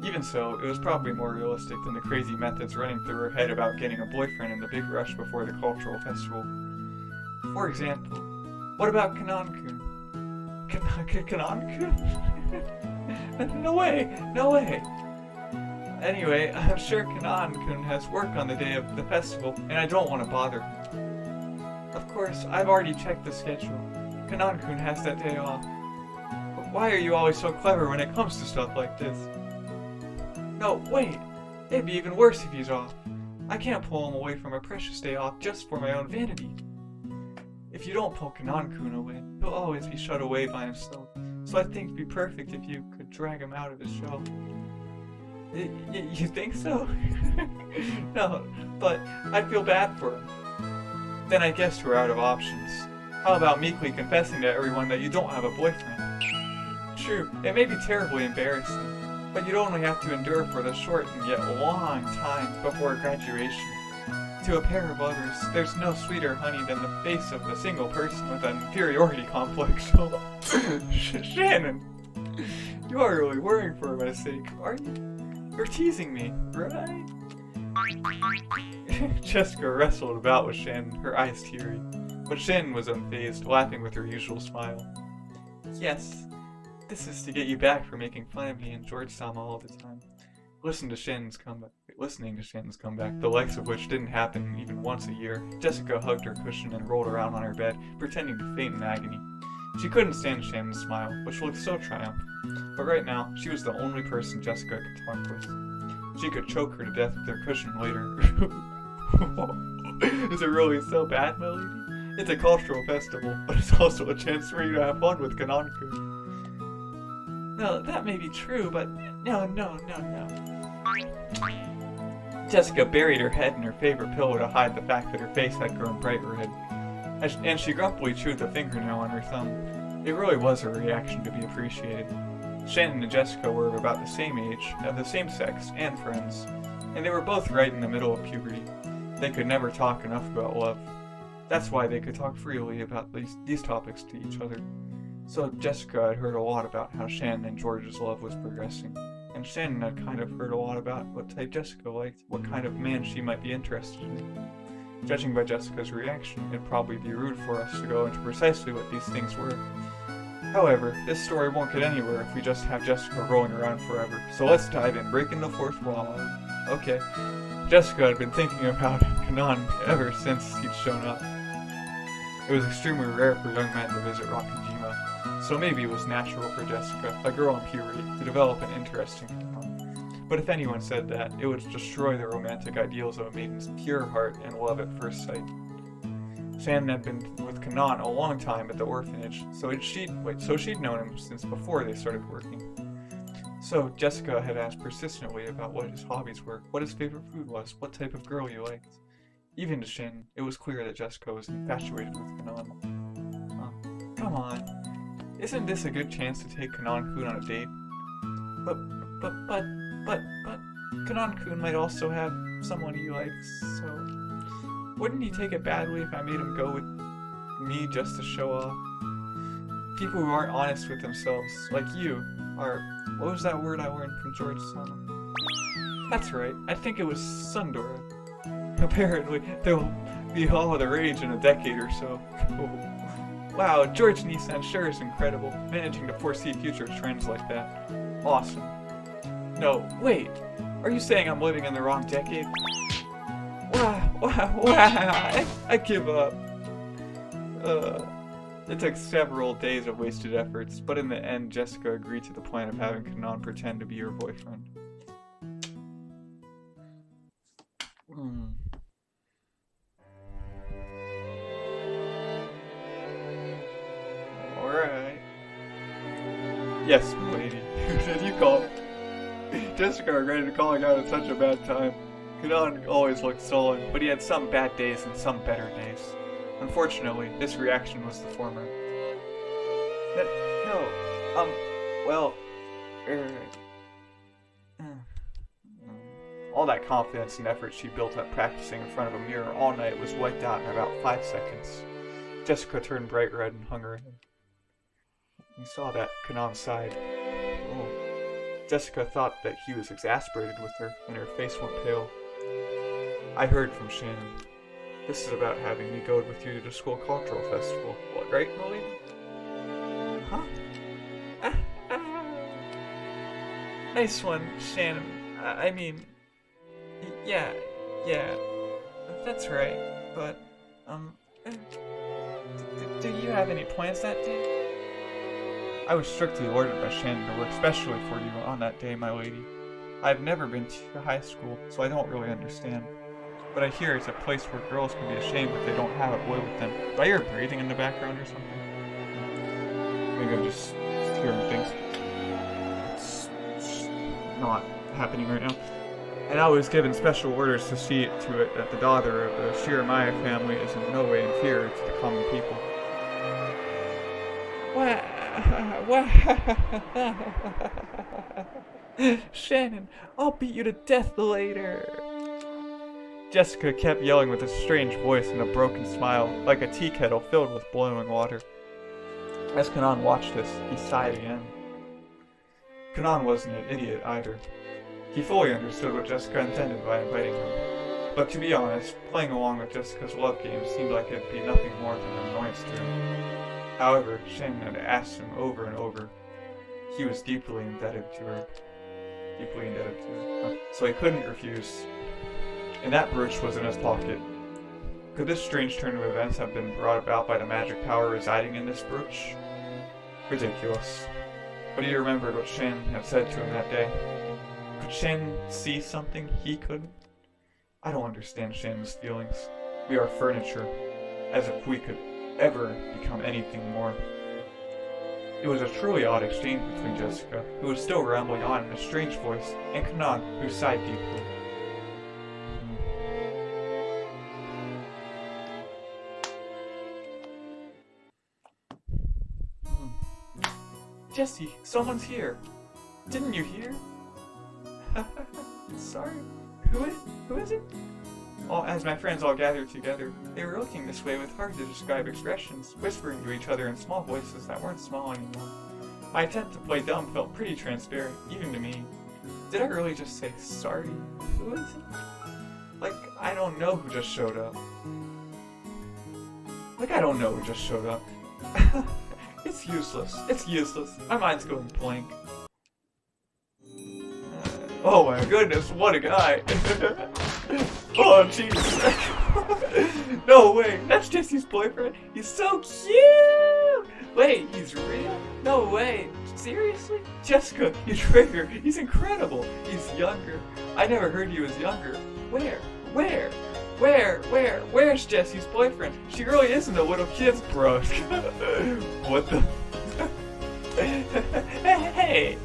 Even so, it was probably more realistic than the crazy methods running through her head about getting a boyfriend in the big rush before the cultural festival. For example, what about Kanan-kun? Kanan-kun? No way! Anyway, I'm sure Kanan-kun has work on the day of the festival, and I don't want to bother him. Of course, I've already checked the schedule. Kanan-kun has that day off. But why are you always so clever when it comes to stuff like this? No, wait! It'd be even worse if he's off. I can't pull him away from a precious day off just for my own vanity. If you don't pull Kanan-kun away, he'll always be shut away by himself. So I think it'd be perfect if you could drag him out of the show. You think so? No, but I feel bad for him. Then I guess we're out of options. How about meekly confessing to everyone that you don't have a boyfriend? True, it may be terribly embarrassing, but you'd only have to endure for the short and yet long time before graduation. To a pair of lovers, there's no sweeter honey than the face of a single person with an inferiority complex. Shannon! You are really worrying for my sake, aren't you? You're teasing me, right? Jessica wrestled about with Shannon, her eyes teary, but Shannon was unfazed, laughing with her usual smile. Yes, this is to get you back for making fun of me and George-sama all the time. Listening to Shannon's comeback, the likes of which didn't happen even once a year, Jessica hugged her cushion and rolled around on her bed, pretending to faint in agony. She couldn't stand Shannon's smile, which looked so triumphant, but right now, she was the only person Jessica could talk with. She could choke her to death with her cushion later. Is it really so bad, my lady? It's a cultural festival, but it's also a chance for you to have fun with Kanan-kun. No, that may be true, but no. Jessica buried her head in her favorite pillow to hide the fact that her face had grown bright red, and she grumpily chewed the fingernail on her thumb. It really was a reaction to be appreciated. Shannon and Jessica were about the same age, of the same sex, and friends, and they were both right in the middle of puberty. They could never talk enough about love. That's why they could talk freely about these topics to each other. So Jessica had heard a lot about how Shannon and George's love was progressing, and Shannon had kind of heard a lot about what type Jessica liked, what kind of man she might be interested in. Judging by Jessica's reaction, it'd probably be rude for us to go into precisely what these things were. However, this story won't get anywhere if we just have Jessica rolling around forever, so let's dive in, breaking the fourth wall. Okay. Jessica had been thinking about Kanan ever since he'd shown up. It was extremely rare for young men to visit Rakajima, so maybe it was natural for Jessica, a girl in puberty, to develop an interest in Kanan. But if anyone said that, it would destroy the romantic ideals of a maiden's pure heart and love at first sight. Shannon had been with Kanan a long time at the orphanage, so she'd known him since before they started working. So Jessica had asked persistently about what his hobbies were, what his favorite food was, what type of girl he liked. Even to Shannon, it was clear that Jessica was infatuated with Kanan. Come on. Isn't this a good chance to take Kanan-kun on a date? But Kanan-kun might also have someone he likes, so... Wouldn't he take it badly if I made him go with me just to show off? People who aren't honest with themselves, like you, are... What was that word I learned from George-sama? That's right, I think it was Sundora. Apparently, they'll be all the rage in a decade or so. Wow, George Nissan sure is incredible, managing to foresee future trends like that. Awesome. No, wait, are you saying I'm living in the wrong decade? Wow, I give up. It took several days of wasted efforts, but in the end, Jessica agreed to the plan of having Kanan pretend to be her boyfriend. Alright. Yes, lady. Did you call? Jessica regretted calling out at such a bad time. Kanan always looked sullen, but he had some bad days and some better days. Unfortunately, this reaction was the former. All that confidence and effort she built up practicing in front of a mirror all night was wiped out in about 5 seconds. Jessica turned bright red and hung her head. You saw that, Kanan sighed. Oh. Jessica thought that he was exasperated with her, and her face went pale. I heard from Shannon. This is about having me go with you to the school cultural festival. What, right, Molly? Huh? Nice one, Shannon. I mean... Yeah. That's right. But, do you have any plans that day? I was strictly ordered by Shannon to work specially for you on that day, my lady. I've never been to high school, so I don't really understand. But I hear it's a place where girls can be ashamed if they don't have a boy with them. Do I hear breathing in the background or something? Maybe I'm just hearing things. It's not happening right now. And I was given special orders to see to it that the daughter of the Shiramaya family is in no way inferior to the common people. Shannon, I'll beat you to death later. Jessica kept yelling with a strange voice and a broken smile, like a tea kettle filled with boiling water. As Kanan watched this, he sighed again. Kanan wasn't an idiot either. He fully understood what Jessica intended by inviting him. But to be honest, playing along with Jessica's love game seemed like it'd be nothing more than an annoyance to him. However, Shannon had asked him over and over. He was deeply indebted to her. deeply indebted to her, so he couldn't refuse. And that brooch was in his pocket. Could this strange turn of events have been brought about by the magic power residing in this brooch? Ridiculous. But he remembered what Shen had said to him that day. Could Shen see something he couldn't? I don't understand Shen's feelings. We are furniture, as if we could ever become anything more. It was a truly odd exchange between Jessica, who was still rambling on in a strange voice, and Kanan, who sighed deeply. Jessie, someone's here. Didn't you hear? Sorry. Who is it? Well, as my friends all gathered together, they were looking this way with hard-to-describe expressions, whispering to each other in small voices that weren't small anymore. My attempt to play dumb felt pretty transparent, even to me. Did I really just say, sorry? Who is it? Like, I don't know who just showed up. It's useless. It's useless. My mind's going blank. Oh my goodness, what a guy! Oh jeez! No way, that's Jesse's boyfriend? He's so cute! Wait, he's real? No way! Seriously? Jessica, you traitor! He's incredible! He's younger. I never heard he was younger. Where's Jesse's boyfriend? She really isn't a little kid's bro. What the? Hey!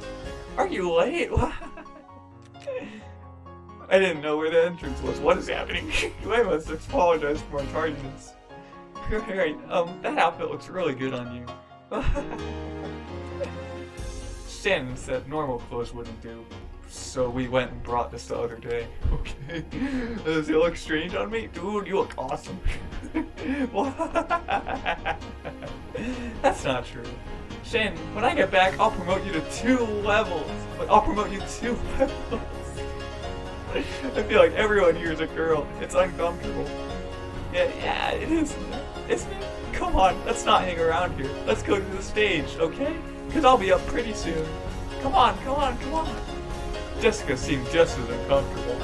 Are you late? I didn't know where the entrance was. What is happening? I must apologize for my tardiness. Right, that outfit looks really good on you. Shannon said normal clothes wouldn't do, so we went and brought this the other day. Okay. Does it look strange on me? Dude, you look awesome. That's not true. Shannon, when I get back, I'll promote you to 2 levels. I feel like everyone here is a girl. It's uncomfortable. Yeah, it is. Isn't it? Come on, let's not hang around here. Let's go to the stage, okay? Because I'll be up pretty soon. Come on. Jessica seemed just as uncomfortable.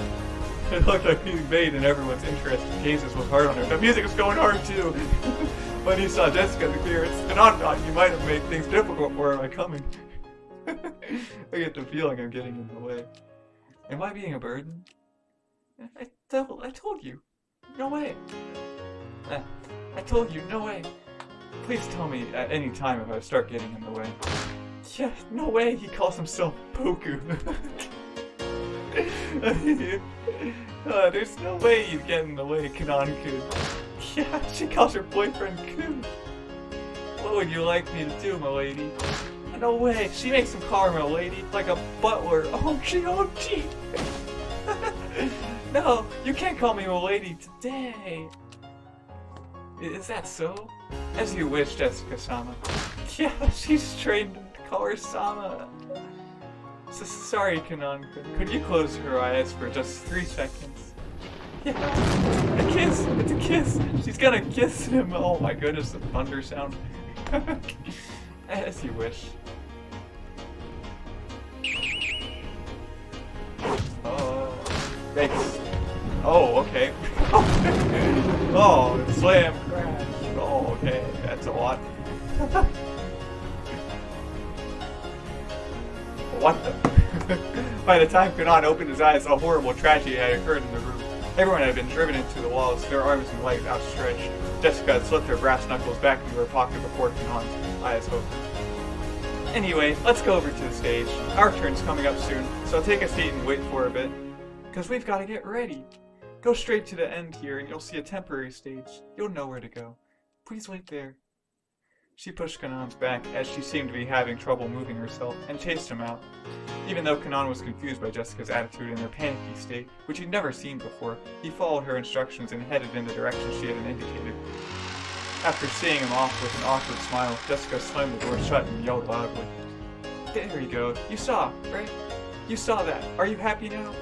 It looked like being made in everyone's interest in cases was hard on her. The music was going hard too. When he saw Jessica's appearance, and I thought you might have made things difficult for her by coming. I get the feeling I'm getting in the way. Am I being a burden? I told you. No way. I told you, no way. Please tell me at any time if I start getting in the way. Yeah, no way, he calls himself Poku. There's no way you'd get in the way, Kanan-kun. Yeah, she calls her boyfriend Kun. What would you like me to do, m'lady? No way, she makes him call her m'lady, like a butler. Oh gee. No, you can't call me m'lady today. Is that so? As you wish, Jessica-sama. Yeah, she's trained to call her Sama. Sorry, Kanan-kun. Could you close your eyes for just 3 seconds? Yeah, a kiss! It's a kiss! She's gonna kiss him! Oh my goodness, the thunder sound. As you wish. Oh, thanks. Oh, okay. Oh, slam crash. Oh, okay, that's a lot. What the? By the time Kanan opened his eyes, a horrible tragedy had occurred in the room. Everyone had been driven into the walls, their arms and legs outstretched. Jessica had slipped her brass knuckles back into her pocket before Kanan's eyes opened. Anyway, let's go over to the stage. Our turn's coming up soon, so take a seat and wait for a bit. Because we've got to get ready. Go straight to the end here and you'll see a temporary stage. You'll know where to go. Please wait there. She pushed Kanan's back as she seemed to be having trouble moving herself and chased him out. Even though Kanan was confused by Jessica's attitude and her panicky state, which he'd never seen before, he followed her instructions and headed in the direction she had indicated. After seeing him off with an awkward smile, Jessica slammed the door shut and yelled loudly. There you go. You saw, right? You saw that. Are you happy now?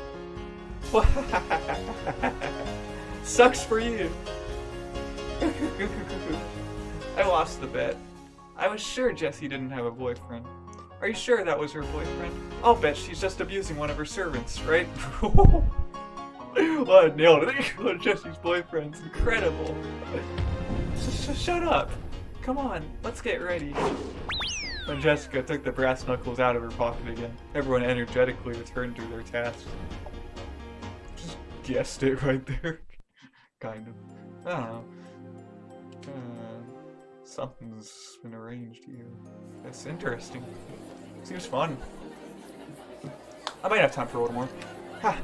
Sucks for you. I lost the bet. I was sure Jessie didn't have a boyfriend. Are you sure that was her boyfriend? I'll bet she's just abusing one of her servants, right? Well, I nailed it. One of Jesse's boyfriends. Incredible. Shut up. Come on, let's get ready. When Jessica took the brass knuckles out of her pocket again, everyone energetically returned to their tasks. Just guessed it right there. Kind of. I don't know. Something's been arranged here. That's interesting. Seems fun. I might have time for a little more. Ha!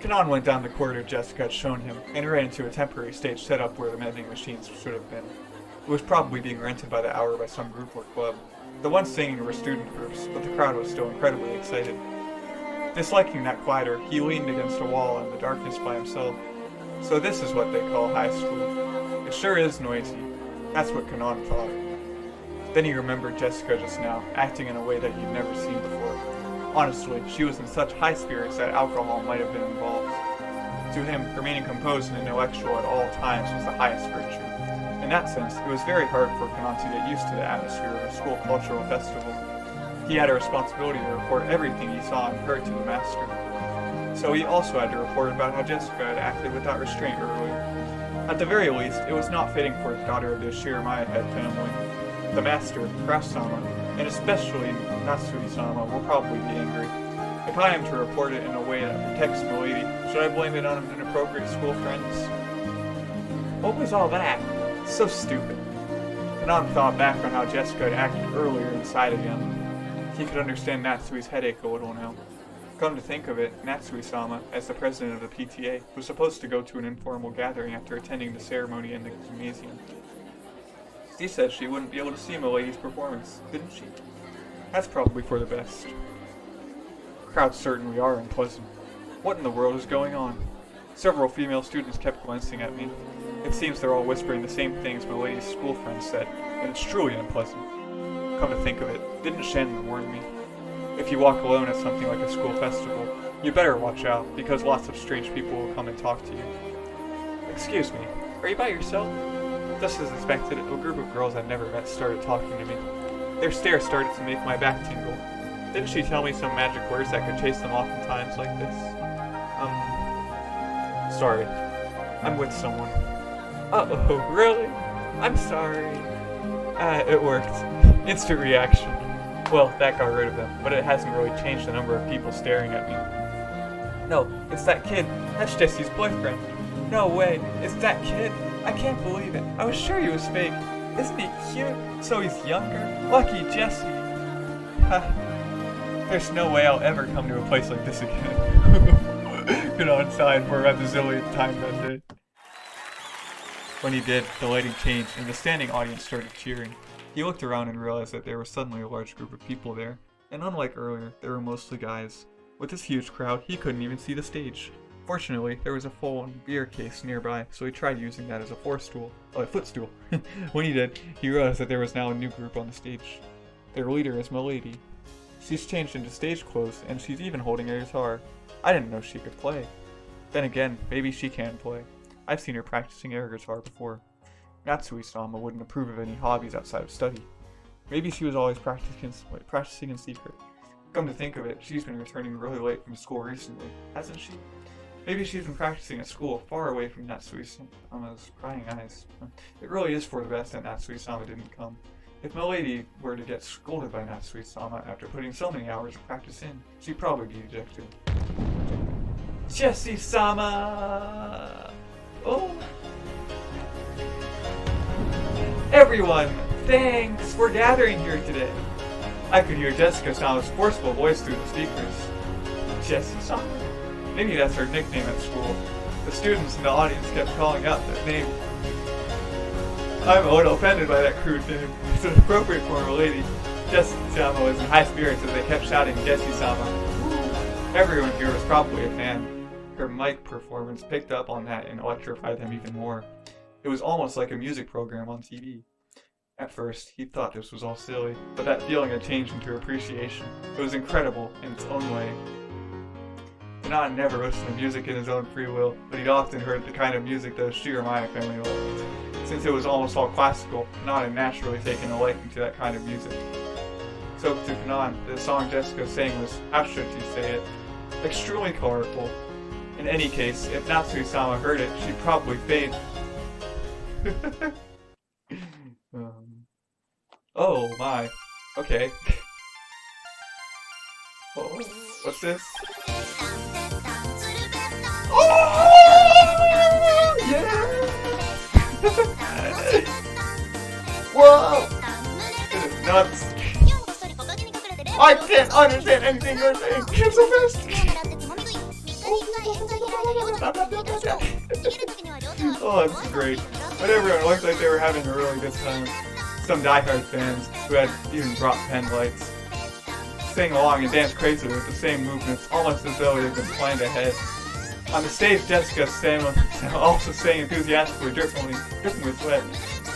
Kanan went down the corridor Jessica had shown him and ran into a temporary stage set up where the vending machines should have been. It was probably being rented by the hour by some group or club. The ones singing were student groups, but the crowd was still incredibly excited. Disliking that quieter, he leaned against a wall in the darkness by himself. So this is what they call high school. It sure is noisy. That's what Kanan thought. Then he remembered Jessica just now, acting in a way that he'd never seen before. Honestly, she was in such high spirits that alcohol might have been involved. To him, remaining composed and intellectual at all times was the highest virtue. In that sense, it was very hard for Kanan to get used to the atmosphere of a school cultural festival. He had a responsibility to report everything he saw and heard to the master. So he also had to report about how Jessica had acted without restraint earlier. At the very least, it was not fitting for a daughter of the Shiramaya head family. The master, Kraus-sama, and especially Natsui-sama will probably be angry. If I am to report it in a way that protects Milady, should I blame it on inappropriate school friends? What was all that? So stupid. Kanan thought back on how Jessica had acted earlier inside again. He could understand Natsui's headache a little now. Come to think of it, Natsui-sama, as the president of the PTA, was supposed to go to an informal gathering after attending the ceremony in the gymnasium. She said she wouldn't be able to see Milady's performance, didn't she? That's probably for the best. Crowds certainly are unpleasant. What in the world is going on? Several female students kept glancing at me. It seems they're all whispering the same things Milady's school friends said, and it's truly unpleasant. Come to think of it, didn't Shannon warn me? If you walk alone at something like a school festival, you better watch out, because lots of strange people will come and talk to you. Excuse me, are you by yourself? Just as expected, a group of girls I'd never met started talking to me. Their stare started to make my back tingle. Didn't she tell me some magic words that could chase them off in times like this? Sorry. I'm with someone. Uh-oh, really? I'm sorry. It worked. Instant reaction. Well, that got rid of them, but it hasn't really changed the number of people staring at me. No, it's that kid. That's Jesse's boyfriend. No way, it's that kid. I can't believe it. I was sure he was fake. Isn't he cute? So he's younger? Lucky Jesse. There's no way I'll ever come to a place like this again. Get on side for about the zillionth time that day. When he did, the lighting changed and the standing audience started cheering. He looked around and realized that there was suddenly a large group of people there, and unlike earlier, they were mostly guys. With this huge crowd, he couldn't even see the stage. Fortunately, there was a full beer case nearby, so he tried using that as a footstool. When he did, he realized that there was now a new group on the stage. Their leader is Milady. She's changed into stage clothes, and she's even holding a guitar. I didn't know she could play. Then again, maybe she can play. I've seen her practicing air guitar before. Natsui-sama wouldn't approve of any hobbies outside of study. Maybe she was always practicing in secret. Come to think of it, she's been returning really late from school recently, hasn't she? Maybe she's been practicing at school, far away from Natsui-sama's prying eyes. It really is for the best that Natsui-sama didn't come. If Milady were to get scolded by Natsui-sama after putting so many hours of practice in, she'd probably be ejected. Jessie-sama! Oh! Everyone, thanks for gathering here today. I could hear Jessica-sama's forceful voice through the speakers. Jessie-sama? Maybe that's her nickname at school. The students in the audience kept calling out that name. I'm a little offended by that crude name. It's inappropriate for a lady. Jessie-sama was in high spirits as they kept shouting Jessie-sama. Everyone here was probably a fan. Her mic performance picked up on that and electrified them even more. It was almost like a music program on TV. At first, he thought this was all silly, but that feeling had changed into appreciation. It was incredible in its own way. Kanan never listened to music in his own free will, but he'd often heard the kind of music the Shiramaya family loved. Since it was almost all classical, Kanan had naturally taken a liking to that kind of music. Sokoto Kanan, the song Jessica sang was, how should you say it, extremely colorful. In any case, if Natsui-sama heard it, she'd probably faint. Oh my. Okay. Oh, what's this? Oh! Yeah! Whoa! This is nuts. I can't understand anything you're saying. You're so fast. Oh, this is great. But everyone looked like they were having a really good time. Some diehard fans, who had even brought pen lights, sang along and danced crazily with the same movements, almost as though it had been planned ahead. On the stage, Jessica also sang enthusiastically, dripping with sweat.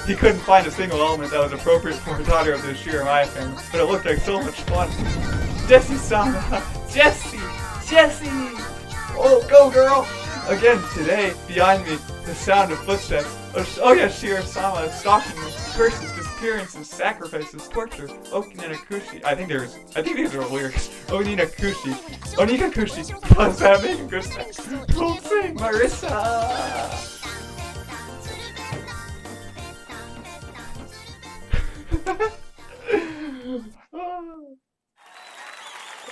He couldn't find a single element that was appropriate for a daughter of the Shiramaya family, but it looked like so much fun. Jessie-sama! Jessie! Jessie! Oh, go girl! Again, today, behind me, the sound of footsteps. Oh yeah, Shiro-sama is stalking me. Curses, disappearances, sacrifices, torture. Okininakushi. I think these are lyrics. Oninakushi. Onikakushi. Plus that making good sense. Don't sing, Marissa!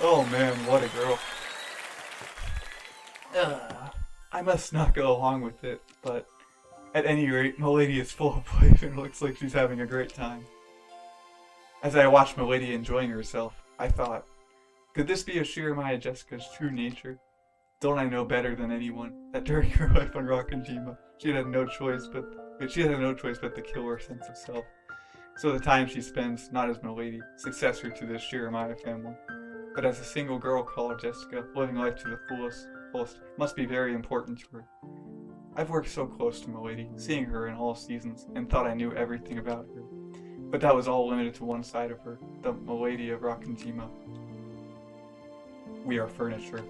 Oh man, what a girl. I must not go along with it, but at any rate, Milady is full of life and looks like she's having a great time. As I watched Milady enjoying herself, I thought, could this be Shiramaya Jessica's true nature? Don't I know better than anyone that during her life on Rokkenjima, she had no choice but to kill her sense of self. So the time she spends, not as Milady, successor to the Shiramaya family, but as a single girl called Jessica, living life to the fullest, must be very important to her. I've worked so close to Milady, seeing her in all seasons, and thought I knew everything about her. But that was all limited to one side of her, the Milady of Rokkenjima. We are furniture.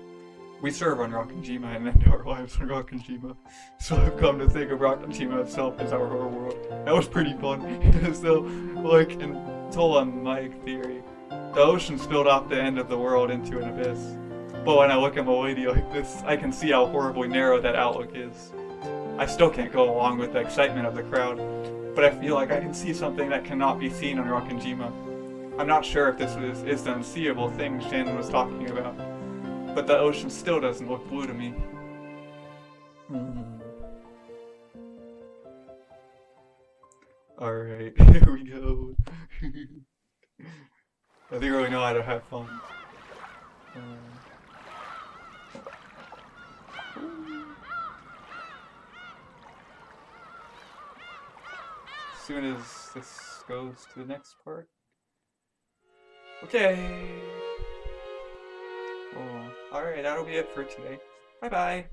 We serve on Rokkenjima and end our lives on Rokkenjima. So I've come to think of Rokkenjima itself as our whole world. That was pretty fun. As though, like in Tola-Mike theory, the ocean spilled off the end of the world into an abyss. But when I look at Milady like this, I can see how horribly narrow that outlook is. I still can't go along with the excitement of the crowd, but I feel like I can see something that cannot be seen on Rokkenjima. I'm not sure if this is the unseeable thing Shannon was talking about, but the ocean still doesn't look blue to me. Alright, here we go. I think I really know how to have fun. As soon as this goes to the next part. Okay. Oh, alright, that'll be it for today. Bye bye.